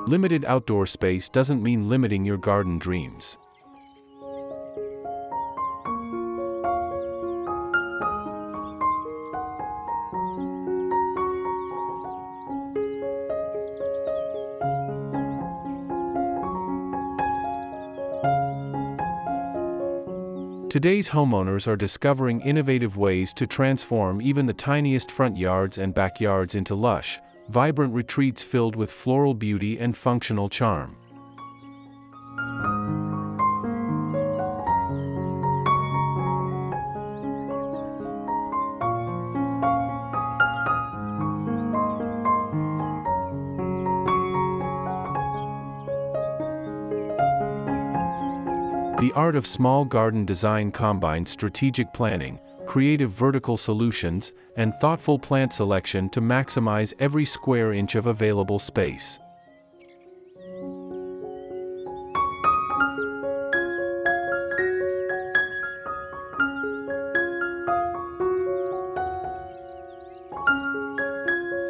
Limited outdoor space doesn't mean limiting your garden dreams. Today's homeowners are discovering innovative ways to transform even the tiniest front yards and backyards into lush, vibrant retreats filled with floral beauty and functional charm. The art of small garden design combines strategic planning, creative vertical solutions, and thoughtful plant selection to maximize every square inch of available space.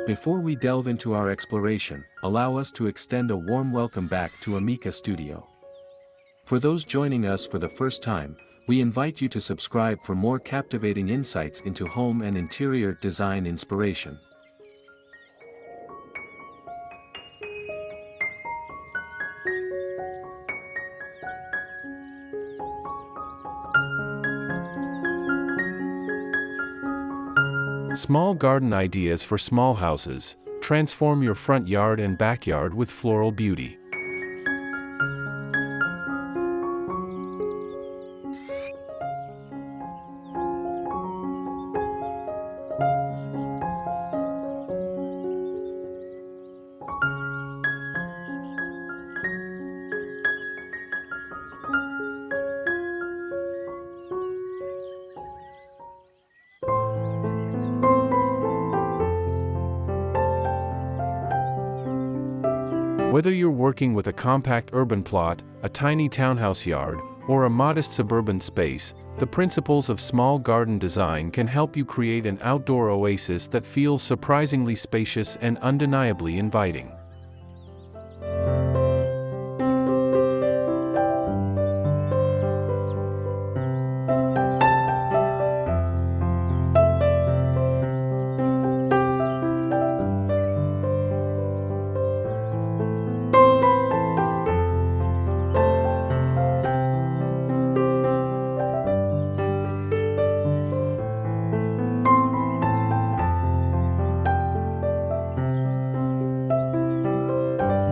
Before we delve into our exploration, allow us to extend a warm welcome back to Amica Studio. For those joining us for the first time, we invite you to subscribe for more captivating insights into home and interior design inspiration. Small garden ideas for small houses. Transform your front yard and backyard with floral beauty. Whether you're working with a compact urban plot, a tiny townhouse yard, or a modest suburban space, the principles of small garden design can help you create an outdoor oasis that feels surprisingly spacious and undeniably inviting.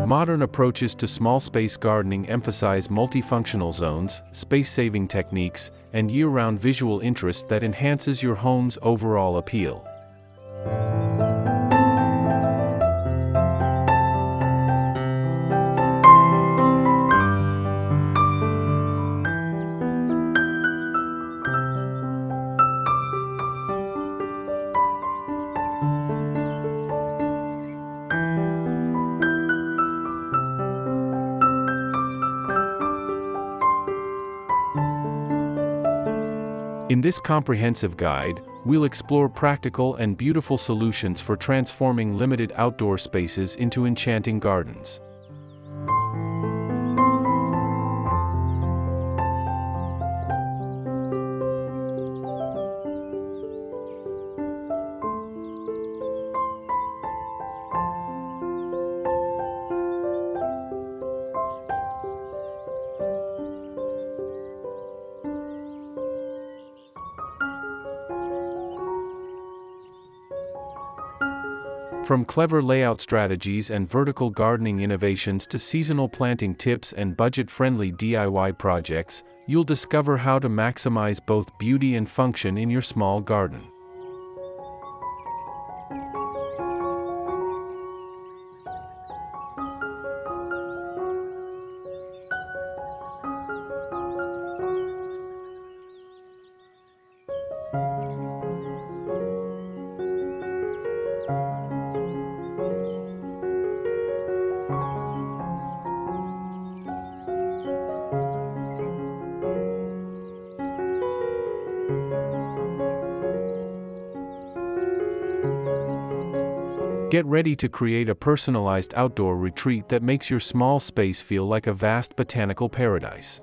Modern approaches to small space gardening emphasize multifunctional zones, space-saving techniques, and year-round visual interest that enhances your home's overall appeal. In this comprehensive guide, we'll explore practical and beautiful solutions for transforming limited outdoor spaces into enchanting gardens. From clever layout strategies and vertical gardening innovations to seasonal planting tips and budget-friendly DIY projects, you'll discover how to maximize both beauty and function in your small garden. Get ready to create a personalized outdoor retreat that makes your small space feel like a vast botanical paradise.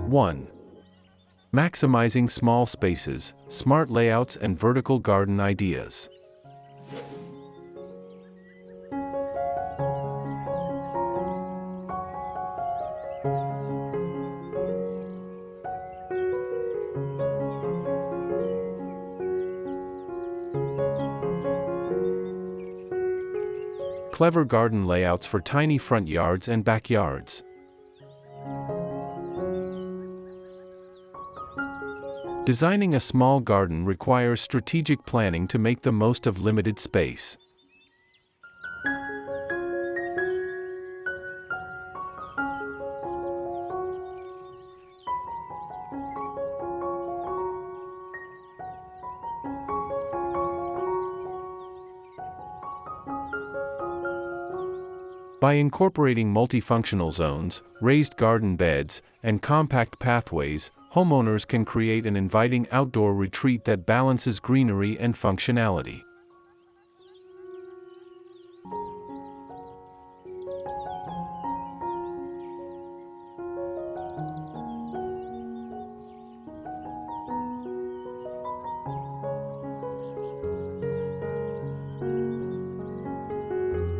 One. Maximizing small spaces, smart layouts and vertical garden ideas. Clever garden layouts for tiny front yards and backyards. Designing a small garden requires strategic planning to make the most of limited space. By incorporating multifunctional zones, raised garden beds, and compact pathways, homeowners can create an inviting outdoor retreat that balances greenery and functionality.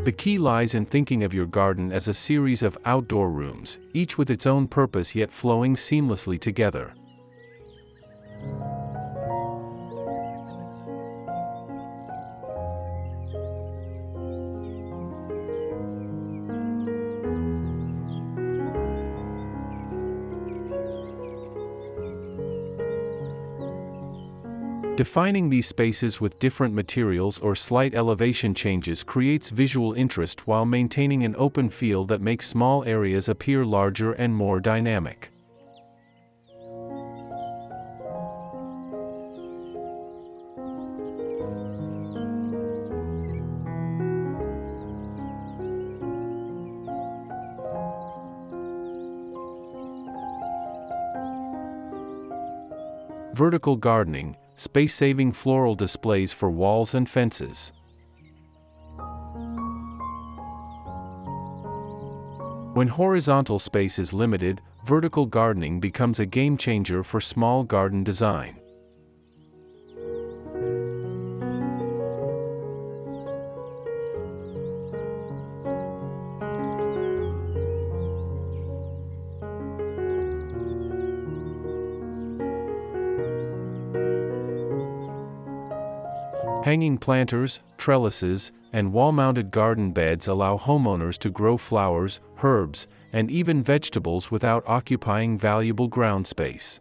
The key lies in thinking of your garden as a series of outdoor rooms, each with its own purpose yet flowing seamlessly together. Defining these spaces with different materials or slight elevation changes creates visual interest while maintaining an open feel that makes small areas appear larger and more dynamic. Vertical gardening, space-saving floral displays for walls and fences. When horizontal space is limited, vertical gardening becomes a game-changer for small garden design. Hanging planters, trellises, and wall-mounted garden beds allow homeowners to grow flowers, herbs, and even vegetables without occupying valuable ground space.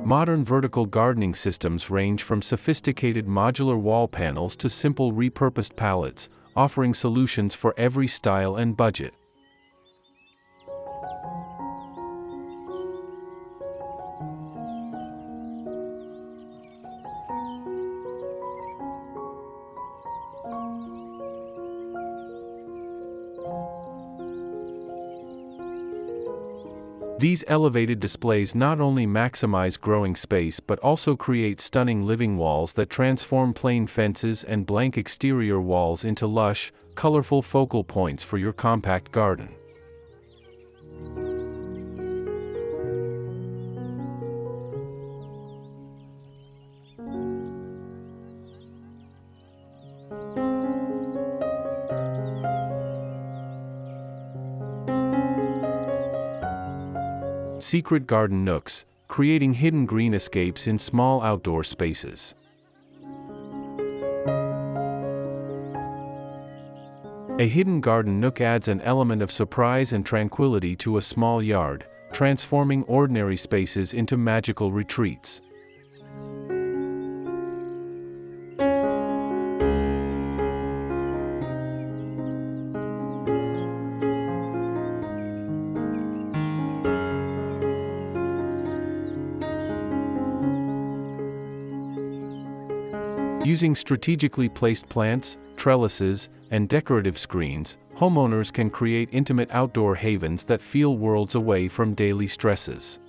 Modern vertical gardening systems range from sophisticated modular wall panels to simple repurposed pallets, offering solutions for every style and budget. These elevated displays not only maximize growing space but also create stunning living walls that transform plain fences and blank exterior walls into lush, colorful focal points for your compact garden. Secret garden nooks, creating hidden green escapes in small outdoor spaces. A hidden garden nook adds an element of surprise and tranquility to a small yard, transforming ordinary spaces into magical retreats. Using strategically placed plants, trellises, and decorative screens, homeowners can create intimate outdoor havens that feel worlds away from daily stresses.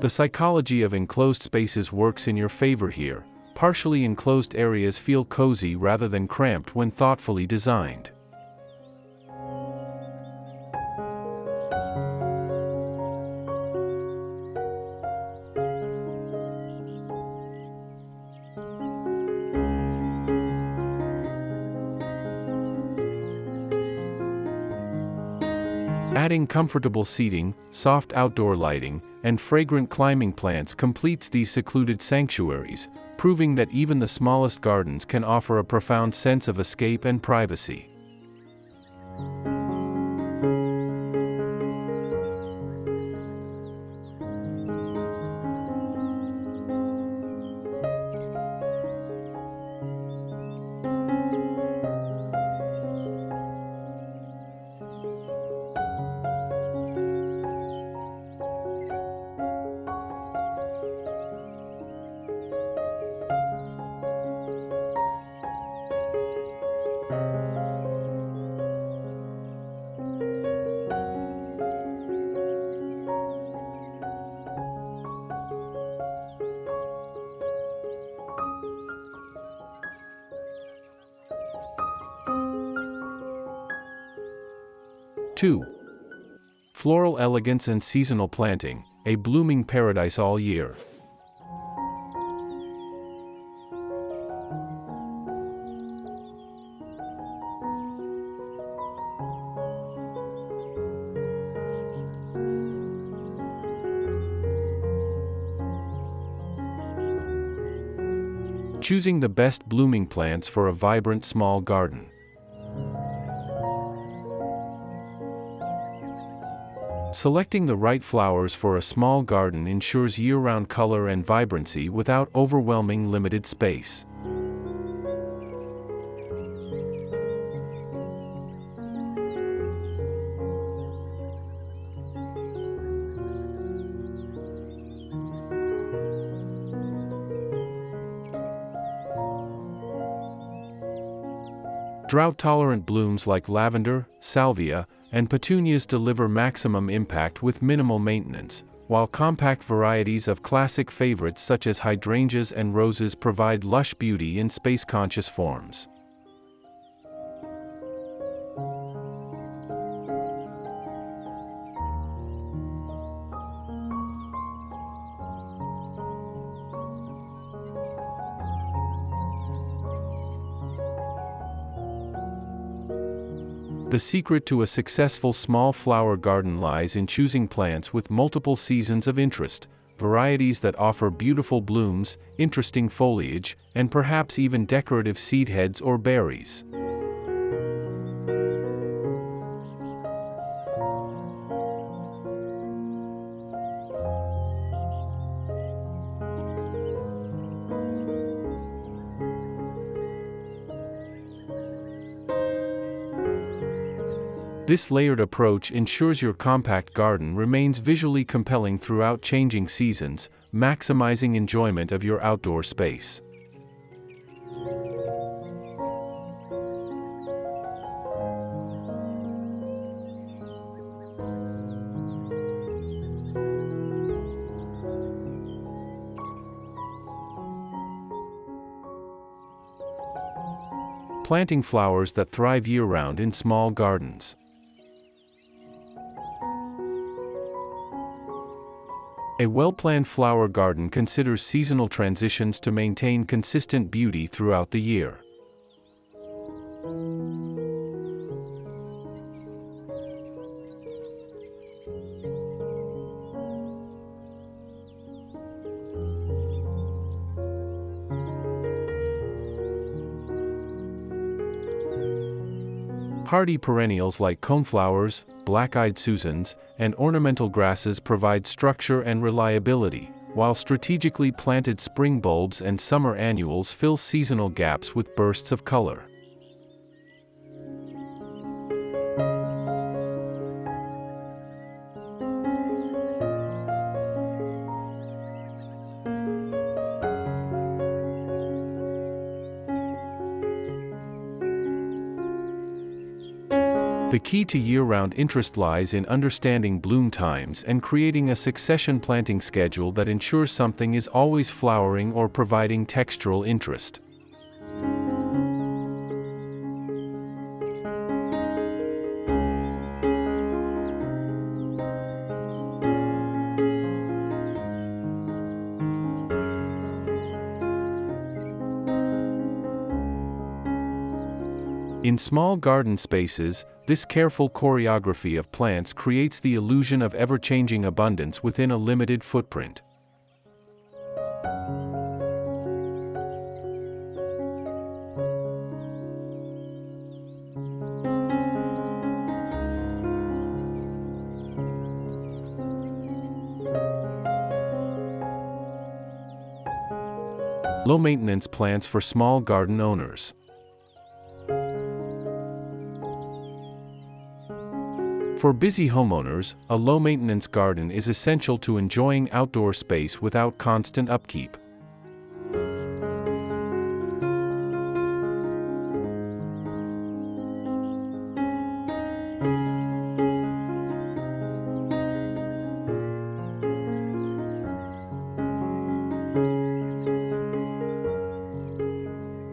The psychology of enclosed spaces works in your favor here. Partially enclosed areas feel cozy rather than cramped when thoughtfully designed. Adding comfortable seating, soft outdoor lighting, and fragrant climbing plants completes these secluded sanctuaries, proving that even the smallest gardens can offer a profound sense of escape and privacy. Two. Floral elegance and seasonal planting, a blooming paradise all year. Choosing the best blooming plants for a vibrant small garden. Selecting the right flowers for a small garden ensures year-round color and vibrancy without overwhelming limited space. Drought-tolerant blooms like lavender, salvia, and petunias deliver maximum impact with minimal maintenance, while compact varieties of classic favorites such as hydrangeas and roses provide lush beauty in space-conscious forms. The secret to a successful small flower garden lies in choosing plants with multiple seasons of interest, varieties that offer beautiful blooms, interesting foliage, and perhaps even decorative seed heads or berries. This layered approach ensures your compact garden remains visually compelling throughout changing seasons, maximizing enjoyment of your outdoor space. Planting flowers that thrive year-round in small gardens. A well-planned flower garden considers seasonal transitions to maintain consistent beauty throughout the year. Hardy perennials like coneflowers, black-eyed Susans, and ornamental grasses provide structure and reliability, while strategically planted spring bulbs and summer annuals fill seasonal gaps with bursts of color. The key to year-round interest lies in understanding bloom times and creating a succession planting schedule that ensures something is always flowering or providing textural interest. In small garden spaces, this careful choreography of plants creates the illusion of ever-changing abundance within a limited footprint. Low-maintenance plants for small garden owners. For busy homeowners, a low-maintenance garden is essential to enjoying outdoor space without constant upkeep.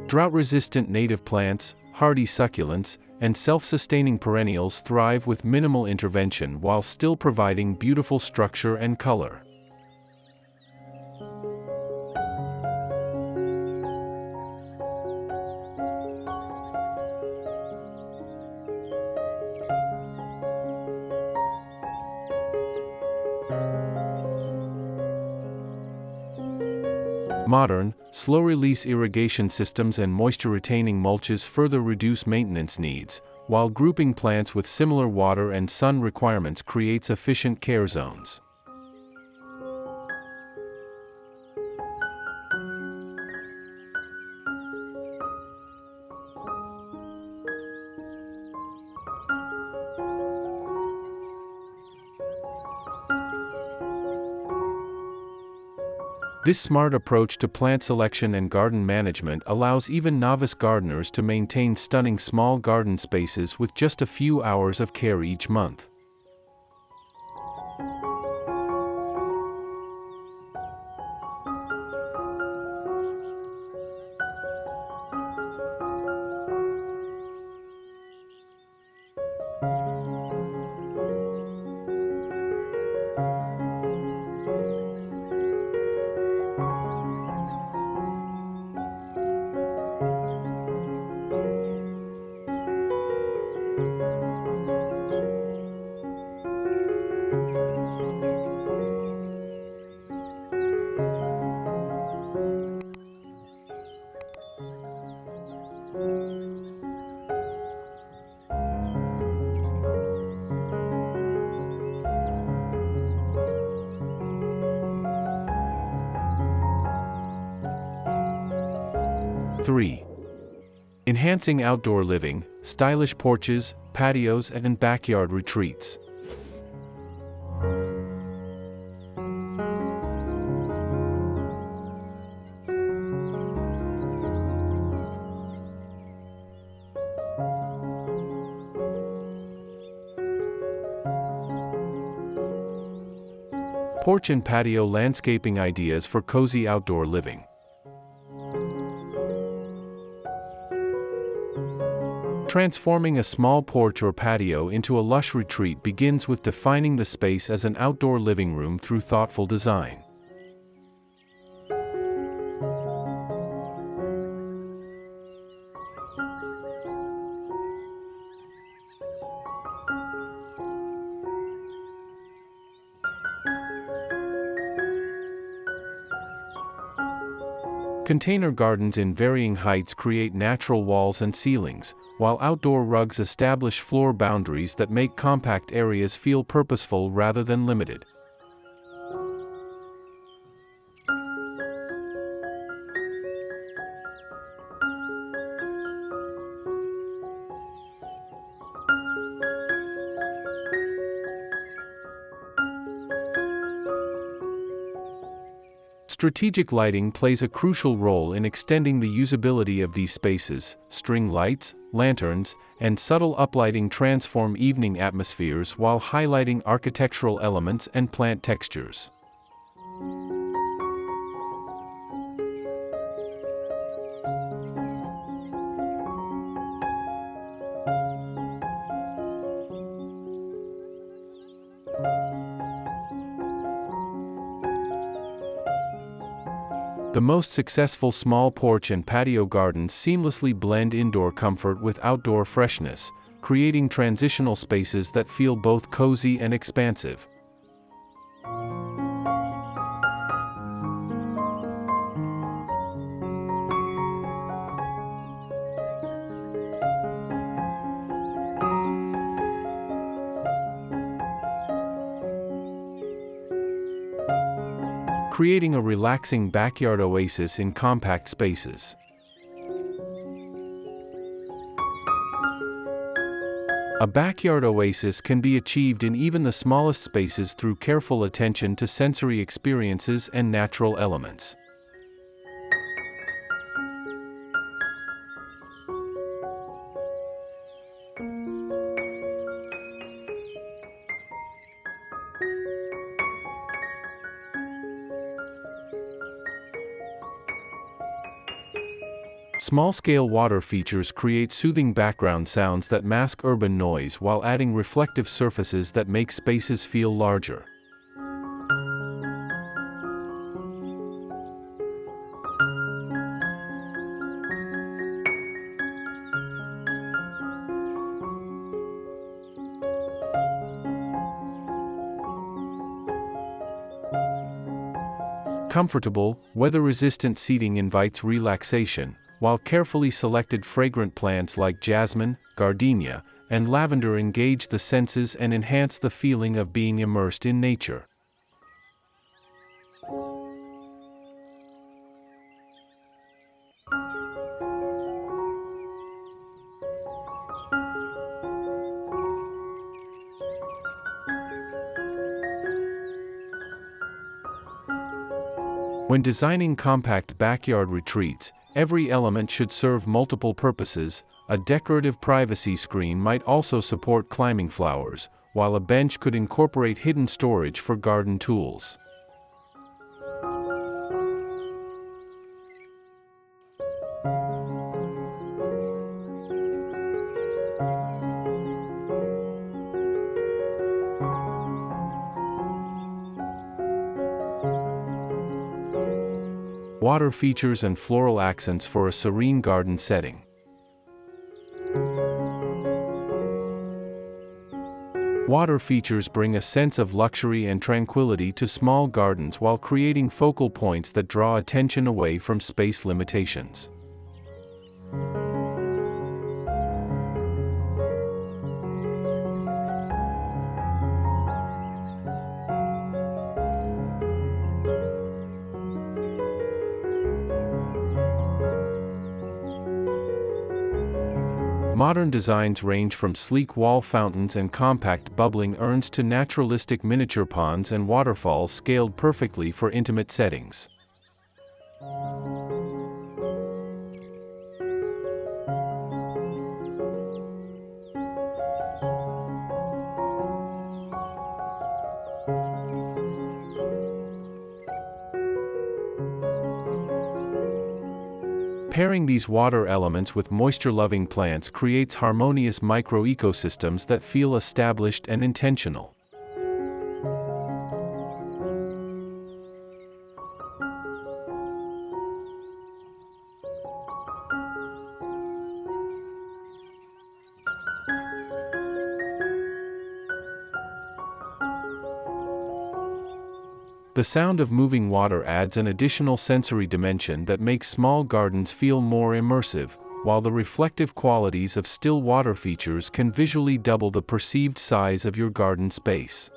Drought-resistant native plants, hardy succulents, and self-sustaining perennials thrive with minimal intervention while still providing beautiful structure and color. Modern, slow-release irrigation systems and moisture-retaining mulches further reduce maintenance needs, while grouping plants with similar water and sun requirements creates efficient care zones. This smart approach to plant selection and garden management allows even novice gardeners to maintain stunning small garden spaces with just a few hours of care each month. (3) Enhancing outdoor living, stylish porches, patios, and backyard retreats. Porch and patio landscaping ideas for cozy outdoor living. Transforming a small porch or patio into a lush retreat begins with defining the space as an outdoor living room through thoughtful design. Container gardens in varying heights create natural walls and ceilings, while outdoor rugs establish floor boundaries that make compact areas feel purposeful rather than limited. Strategic lighting plays a crucial role in extending the usability of these spaces. String lights, lanterns, and subtle uplighting transform evening atmospheres while highlighting architectural elements and plant textures. The most successful small porch and patio gardens seamlessly blend indoor comfort with outdoor freshness, creating transitional spaces that feel both cozy and expansive. Creating a relaxing backyard oasis in compact spaces. A backyard oasis can be achieved in even the smallest spaces through careful attention to sensory experiences and natural elements. Small-scale water features create soothing background sounds that mask urban noise while adding reflective surfaces that make spaces feel larger. Comfortable, weather-resistant seating invites relaxation, while carefully selected fragrant plants like jasmine, gardenia, and lavender engage the senses and enhance the feeling of being immersed in nature. When designing compact backyard retreats, every element should serve multiple purposes. A decorative privacy screen might also support climbing flowers, while a bench could incorporate hidden storage for garden tools. Water features and floral accents for a serene garden setting. Water features bring a sense of luxury and tranquility to small gardens while creating focal points that draw attention away from space limitations. Modern designs range from sleek wall fountains and compact bubbling urns to naturalistic miniature ponds and waterfalls scaled perfectly for intimate settings. Pairing these water elements with moisture-loving plants creates harmonious microecosystems that feel established and intentional. The sound of moving water adds an additional sensory dimension that makes small gardens feel more immersive, while the reflective qualities of still water features can visually double the perceived size of your garden space.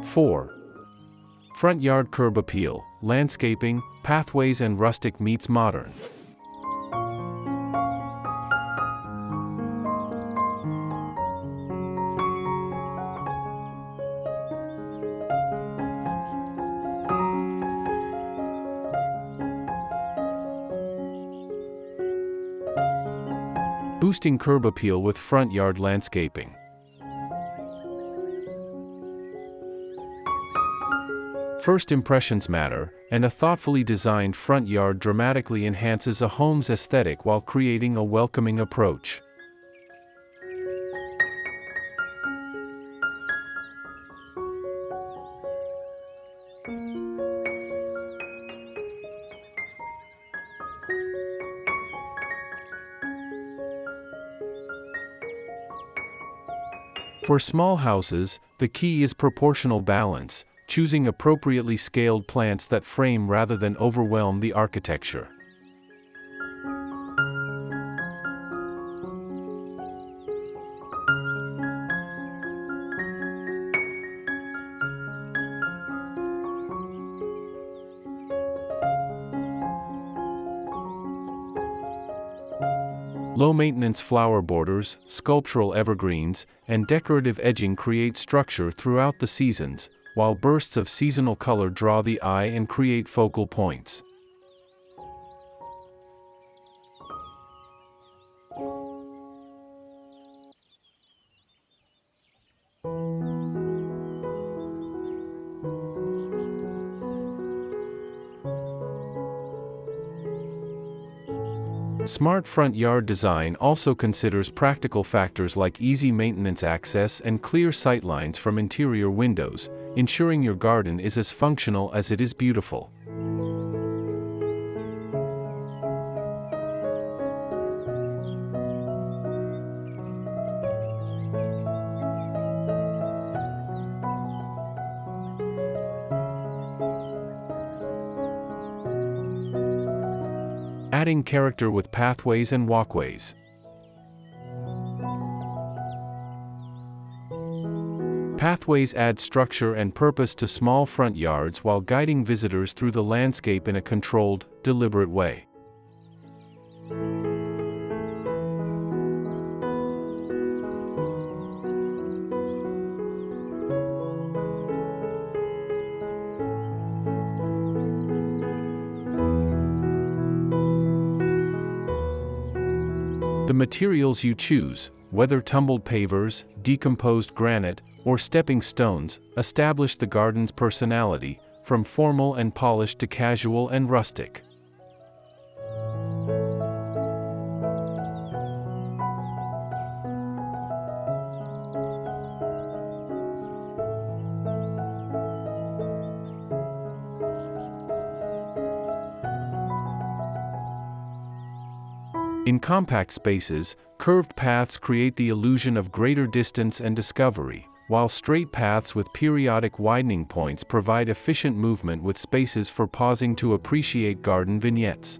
Four. Front yard curb appeal, landscaping, pathways and rustic meets modern. Boosting curb appeal with front yard landscaping. First impressions matter, and a thoughtfully designed front yard dramatically enhances a home's aesthetic while creating a welcoming approach. For small houses, the key is proportional balance, choosing appropriately scaled plants that frame rather than overwhelm the architecture. Low-maintenance flower borders, sculptural evergreens, and decorative edging create structure throughout the seasons, while bursts of seasonal color draw the eye and create focal points. Smart front yard design also considers practical factors like easy maintenance access and clear sightlines from interior windows, ensuring your garden is as functional as it is beautiful. Adding character with pathways and walkways. Pathways add structure and purpose to small front yards while guiding visitors through the landscape in a controlled, deliberate way. The materials you choose, whether tumbled pavers, decomposed granite, or stepping stones, establish the garden's personality, from formal and polished to casual and rustic. In compact spaces, curved paths create the illusion of greater distance and discovery, while straight paths with periodic widening points provide efficient movement with spaces for pausing to appreciate garden vignettes.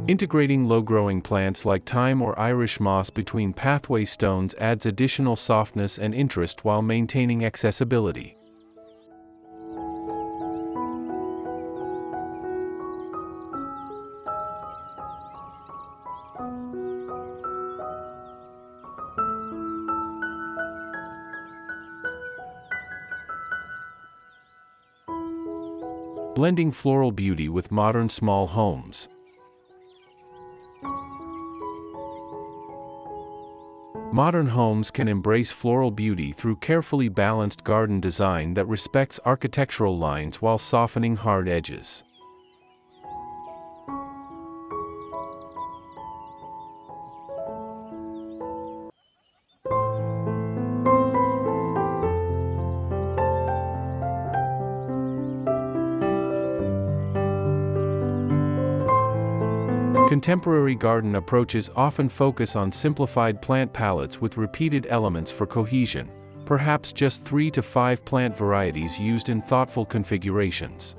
Integrating low-growing plants like thyme or Irish moss between pathway stones adds additional softness and interest while maintaining accessibility. Blending floral beauty with modern small homes. Modern homes can embrace floral beauty through carefully balanced garden design that respects architectural lines while softening hard edges. Contemporary garden approaches often focus on simplified plant palettes with repeated elements for cohesion, perhaps just 3 to 5 plant varieties used in thoughtful configurations.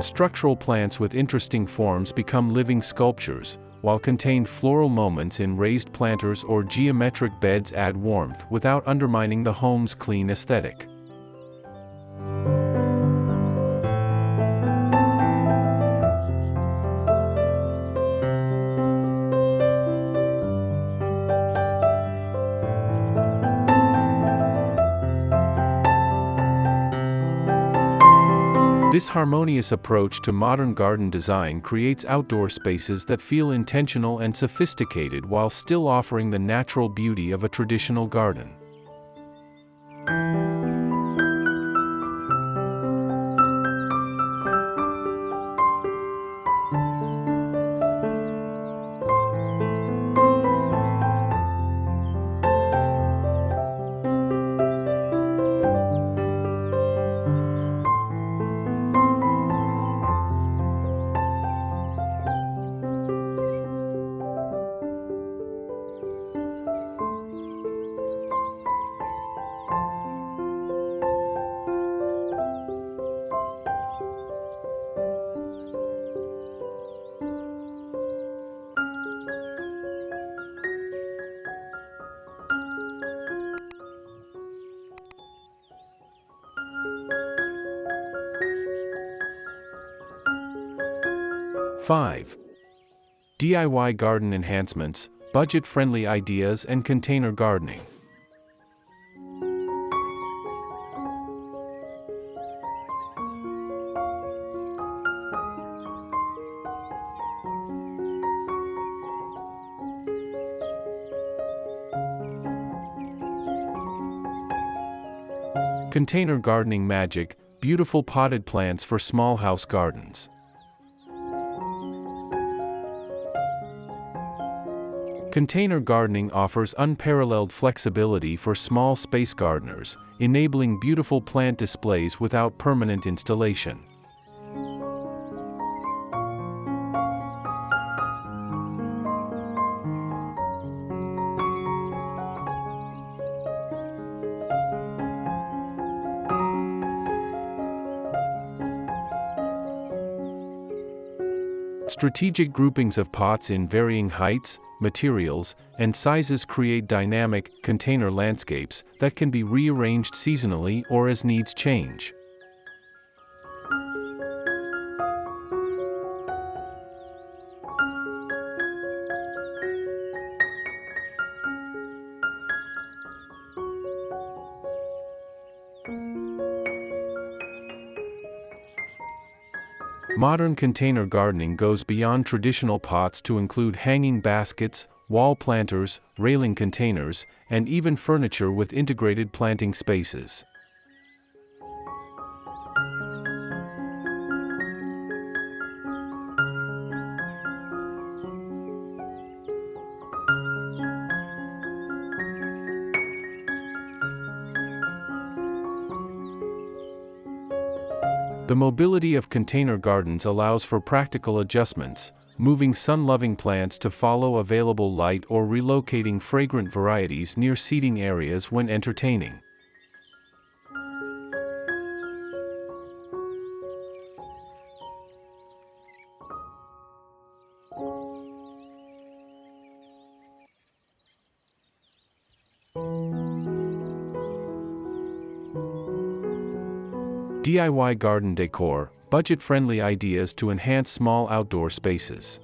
Structural plants with interesting forms become living sculptures, while contained floral moments in raised planters or geometric beds add warmth without undermining the home's clean aesthetic. This harmonious approach to modern garden design creates outdoor spaces that feel intentional and sophisticated while still offering the natural beauty of a traditional garden. Five. DIY garden enhancements, budget-friendly ideas and container gardening. Container gardening magic, beautiful potted plants for small house gardens. Container gardening offers unparalleled flexibility for small space gardeners, enabling beautiful plant displays without permanent installation. Strategic groupings of pots in varying heights, materials, and sizes create dynamic, container landscapes that can be rearranged seasonally or as needs change. Modern container gardening goes beyond traditional pots to include hanging baskets, wall planters, railing containers, and even furniture with integrated planting spaces. The mobility of container gardens allows for practical adjustments, moving sun-loving plants to follow available light or relocating fragrant varieties near seating areas when entertaining. DIY garden decor, budget-friendly ideas to enhance small outdoor spaces.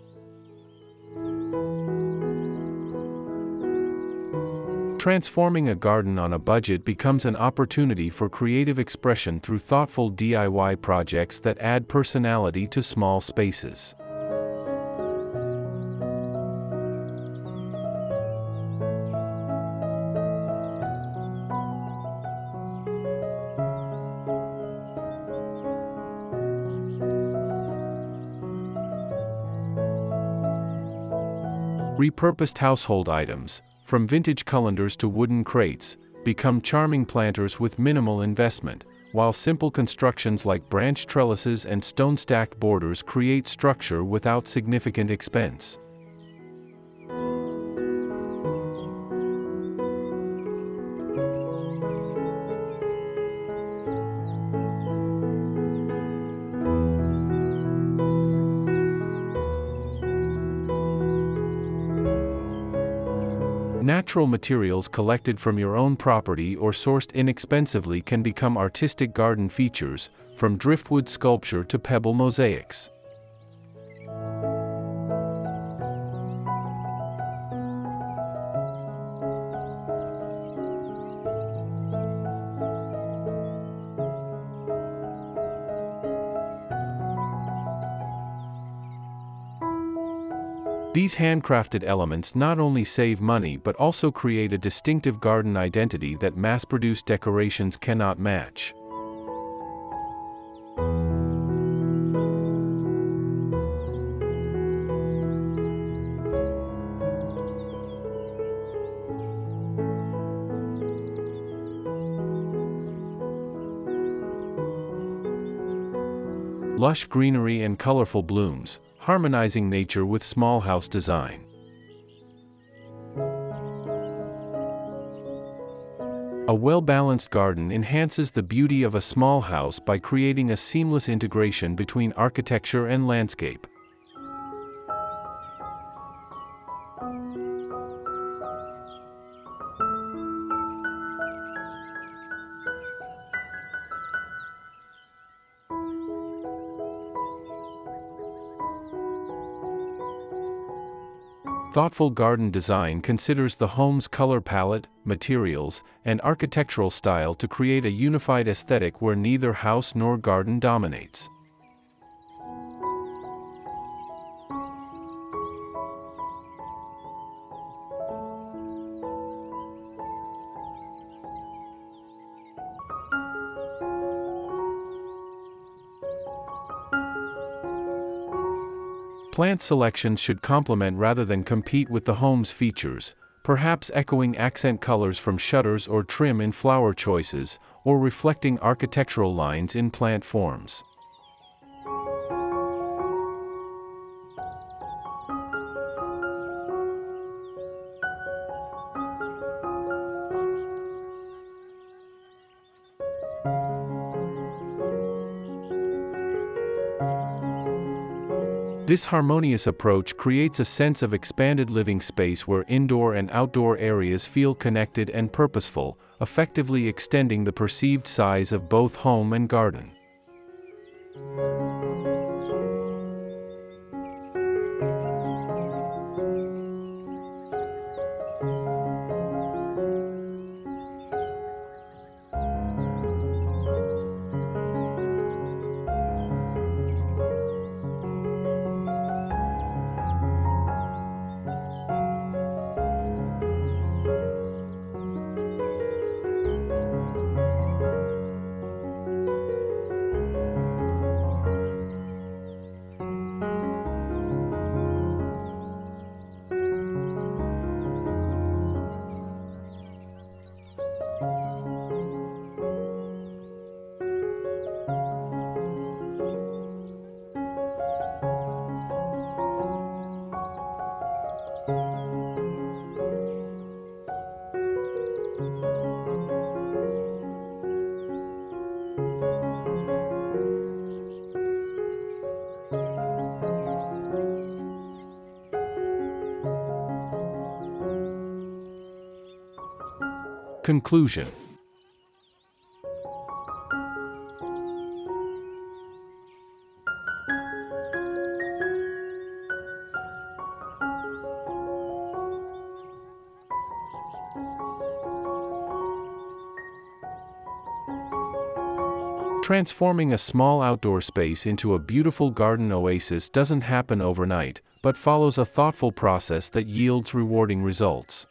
Transforming a garden on a budget becomes an opportunity for creative expression through thoughtful DIY projects that add personality to small spaces. Repurposed household items, from vintage colanders to wooden crates, become charming planters with minimal investment, while simple constructions like branch trellises and stone-stacked borders create structure without significant expense. Natural materials collected from your own property or sourced inexpensively can become artistic garden features, from driftwood sculpture to pebble mosaics. These handcrafted elements not only save money but also create a distinctive garden identity that mass-produced decorations cannot match. Lush greenery and colorful blooms, harmonizing nature with small house design. A well-balanced garden enhances the beauty of a small house by creating a seamless integration between architecture and landscape. Thoughtful garden design considers the home's color palette, materials, and architectural style to create a unified aesthetic where neither house nor garden dominates. Plant selections should complement rather than compete with the home's features, perhaps echoing accent colors from shutters or trim in flower choices, or reflecting architectural lines in plant forms. This harmonious approach creates a sense of expanded living space where indoor and outdoor areas feel connected and purposeful, effectively extending the perceived size of both home and garden. Conclusion. Transforming a small outdoor space into a beautiful garden oasis doesn't happen overnight, but follows a thoughtful process that yields rewarding results.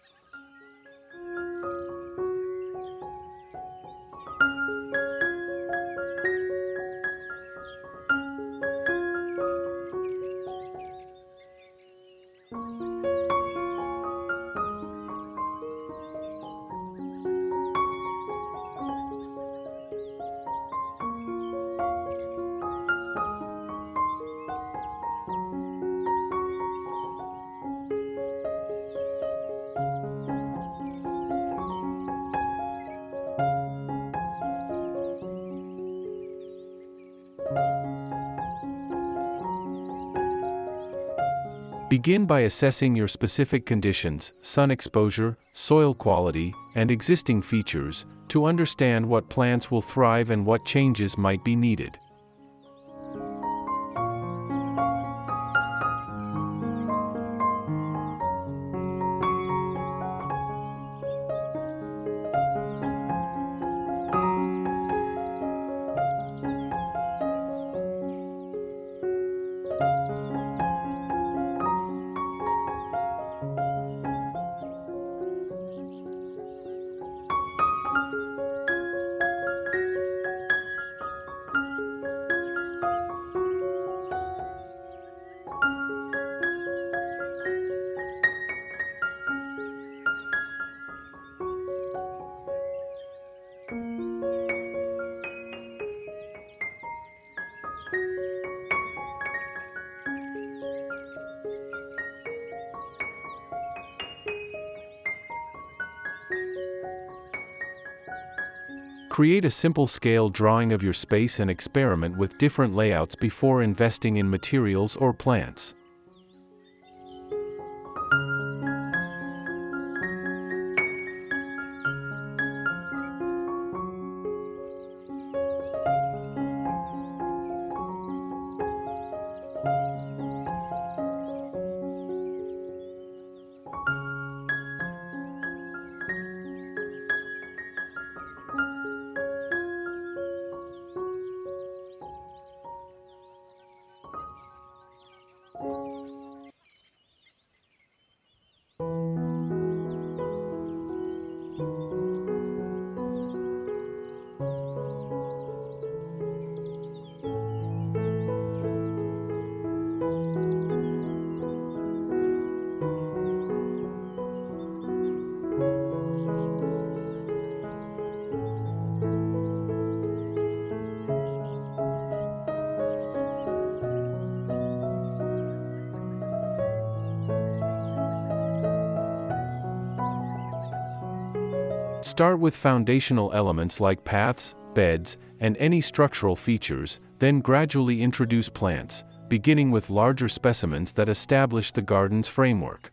Begin by assessing your specific conditions, sun exposure, soil quality, and existing features, to understand what plants will thrive and what changes might be needed. Create a simple scale drawing of your space and experiment with different layouts before investing in materials or plants. Start with foundational elements like paths, beds, and any structural features, then gradually introduce plants, beginning with larger specimens that establish the garden's framework.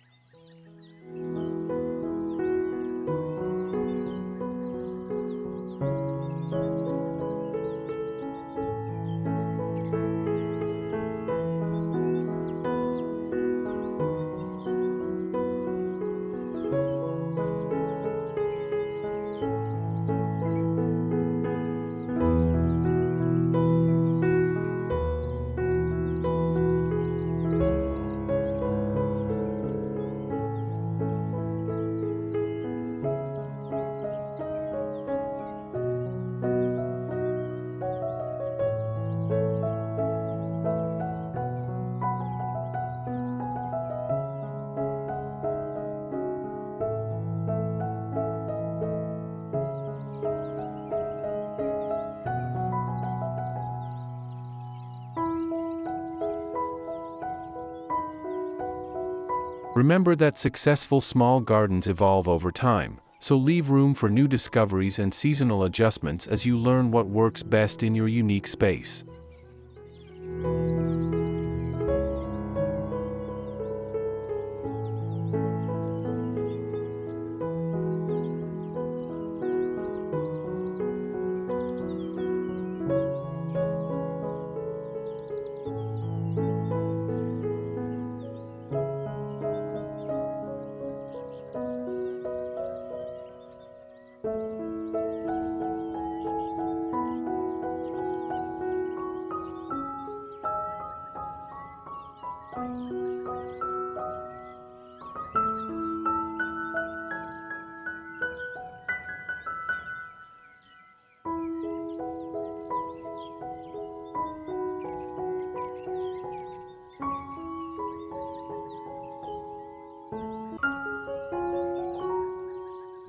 Remember that successful small gardens evolve over time, so leave room for new discoveries and seasonal adjustments as you learn what works best in your unique space.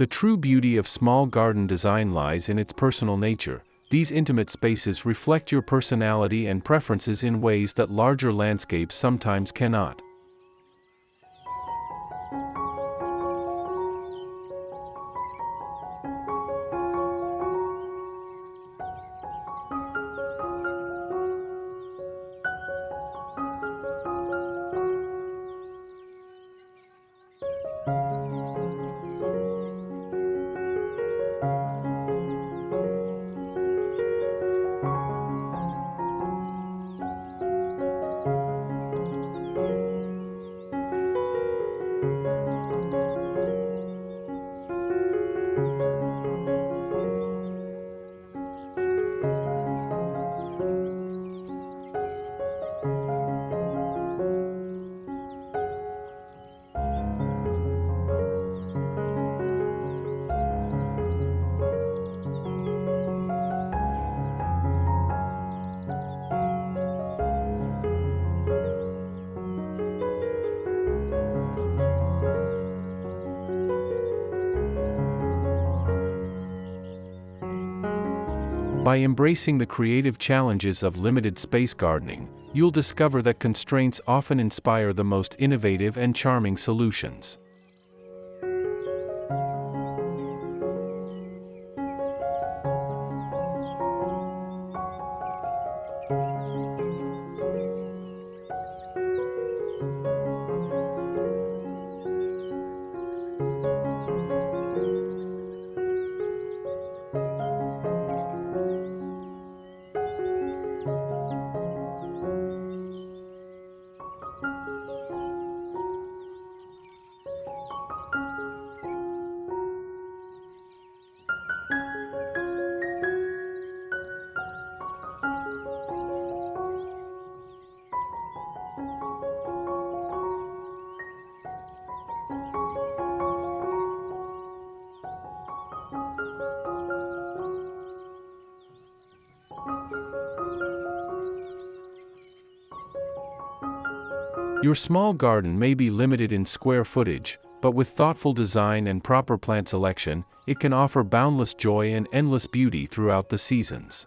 The true beauty of small garden design lies in its personal nature. These intimate spaces reflect your personality and preferences in ways that larger landscapes sometimes cannot. By embracing the creative challenges of limited space gardening, you'll discover that constraints often inspire the most innovative and charming solutions. Your small garden may be limited in square footage, but with thoughtful design and proper plant selection, it can offer boundless joy and endless beauty throughout the seasons.